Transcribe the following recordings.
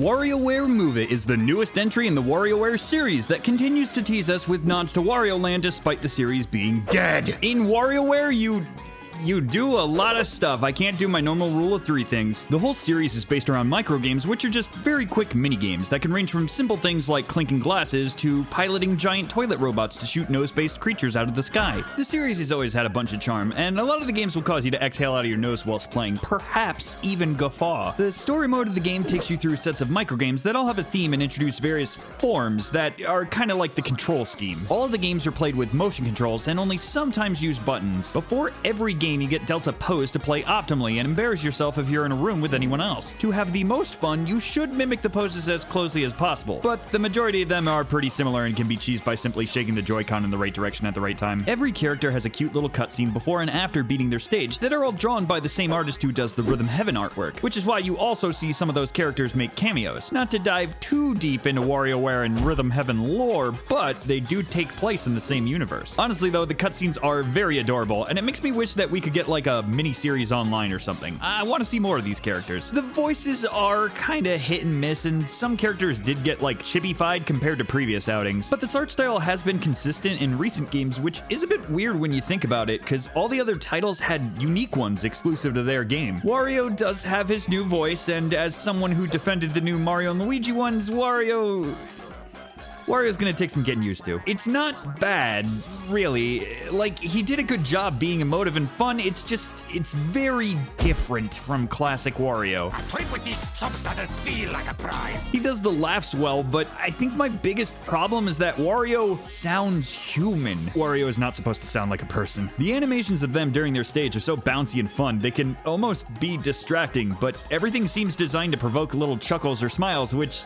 WarioWare Move It is the newest entry in the WarioWare series that continues to tease us with nods to Wario Land despite the series being dead. In WarioWare, you do a lot of stuff. I can't do my normal rule of 3 things. The whole series is based around microgames, which are just very quick mini-games that can range from simple things like clinking glasses to piloting giant toilet robots to shoot nose-based creatures out of the sky. The series has always had a bunch of charm, and a lot of the games will cause you to exhale out of your nose whilst playing, perhaps even guffaw. The story mode of the game takes you through sets of microgames that all have a theme and introduce various forms that are kind of like the control scheme. All of the games are played with motion controls and only sometimes use buttons. Before every game, you get dealt a pose to play optimally and embarrass yourself if you're in a room with anyone else. To have the most fun, you should mimic the poses as closely as possible, but the majority of them are pretty similar and can be cheesed by simply shaking the Joy-Con in the right direction at the right time. Every character has a cute little cutscene before and after beating their stage that are all drawn by the same artist who does the Rhythm Heaven artwork, which is why you also see some of those characters make cameos. Not to dive too deep into WarioWare and Rhythm Heaven lore, but they do take place in the same universe. Honestly though, the cutscenes are very adorable, and it makes me wish that we could get like a mini-series online or something. I want to see more of these characters. The voices are kinda hit and miss, and some characters did get like chippy-fied compared to previous outings, but this art style has been consistent in recent games, which is a bit weird when you think about it, because all the other titles had unique ones exclusive to their game. Wario does have his new voice, and as someone who defended the new Mario and Luigi ones, Wario's gonna take some getting used to. It's not bad, really. Like, he did a good job being emotive and fun, it's very different from classic Wario. A trip with these chumps doesn't feel like a prize. He does the laughs well, but I think my biggest problem is that Wario sounds human. Wario is not supposed to sound like a person. The animations of them during their stage are so bouncy and fun, they can almost be distracting, but everything seems designed to provoke little chuckles or smiles, which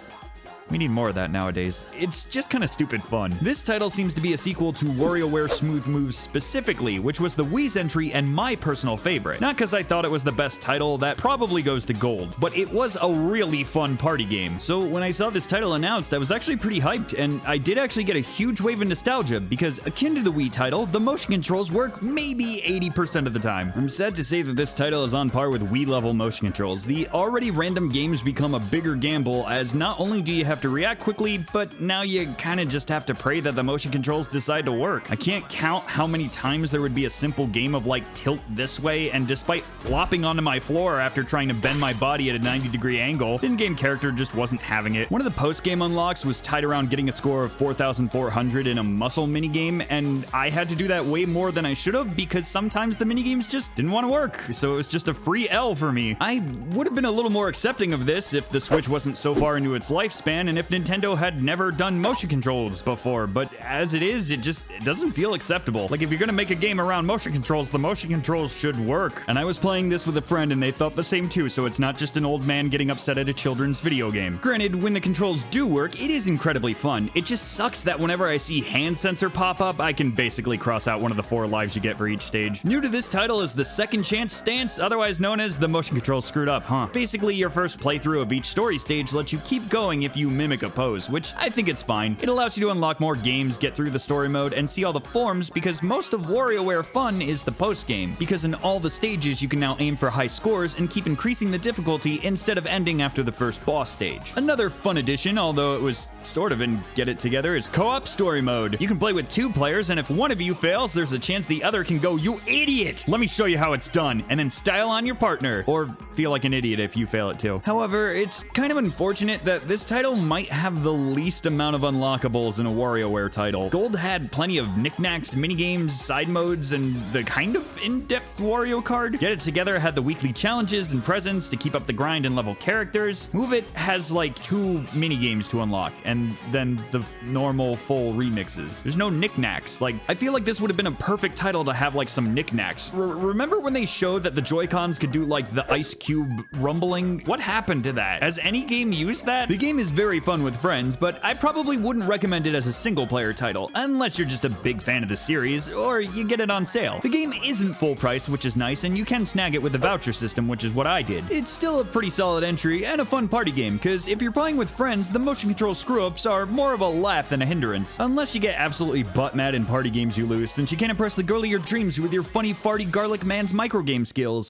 we need more of that nowadays. It's just kind of stupid fun. This title seems to be a sequel to WarioWare Smooth Moves specifically, which was the Wii's entry and my personal favorite. Not because I thought it was the best title, that probably goes to gold, but it was a really fun party game. So when I saw this title announced, I was actually pretty hyped, and I did actually get a huge wave of nostalgia, because akin to the Wii title, the motion controls work maybe 80% of the time. I'm sad to say that this title is on par with Wii-level motion controls. The already random games become a bigger gamble, as not only do you have to react quickly, but now you kind of just have to pray that the motion controls decide to work. I can't count how many times there would be a simple game of like tilt this way, and despite flopping onto my floor after trying to bend my body at a 90-degree angle, the in-game character just wasn't having it. One of the post-game unlocks was tied around getting a score of 4,400 in a muscle minigame, and I had to do that way more than I should have because sometimes the minigames just didn't want to work, so it was just a free L for me. I would have been a little more accepting of this if the Switch wasn't so far into its lifespan and if Nintendo had never done motion controls before, but as it is, it doesn't feel acceptable. Like, if you're gonna make a game around motion controls, the motion controls should work. And I was playing this with a friend and they thought the same too, so it's not just an old man getting upset at a children's video game. Granted, when the controls do work, it is incredibly fun. It just sucks that whenever I see hand sensor pop up, I can basically cross out one of the 4 lives you get for each stage. New to this title is the second chance stance, otherwise known as the motion controls screwed up, huh? Basically, your first playthrough of each story stage lets you keep going if you mimic a pose, which I think it's fine. It allows you to unlock more games, get through the story mode, and see all the forms, because most of WarioWare fun is the post-game, because in all the stages you can now aim for high scores and keep increasing the difficulty instead of ending after the first boss stage. Another fun addition, although it was sort of in Get It Together, is co-op story mode. You can play with 2 players, and if one of you fails, there's a chance the other can go, "You idiot! Let me show you how it's done," and then style on your partner, or feel like an idiot if you fail it too. However, it's kind of unfortunate that this title might have the least amount of unlockables in a WarioWare title. Gold had plenty of knickknacks, minigames, side modes, and the kind of in-depth Wario card. Get It Together had the weekly challenges and presents to keep up the grind and level characters. Move It has like 2 minigames to unlock, and then the normal full remixes. There's no knickknacks. Like, I feel like this would have been a perfect title to have like some knickknacks. Remember when they showed that the Joy-Cons could do like the ice cube rumbling? What happened to that? Has any game used that? The game is very fun with friends, but I probably wouldn't recommend it as a single-player title, unless you're just a big fan of the series, or you get it on sale. The game isn't full price, which is nice, and you can snag it with the voucher system, which is what I did. It's still a pretty solid entry and a fun party game, because if you're playing with friends, the motion control screw-ups are more of a laugh than a hindrance. Unless you get absolutely butt-mad in party games you lose, since you can't impress the girl of your dreams with your funny farty garlic man's microgame skills.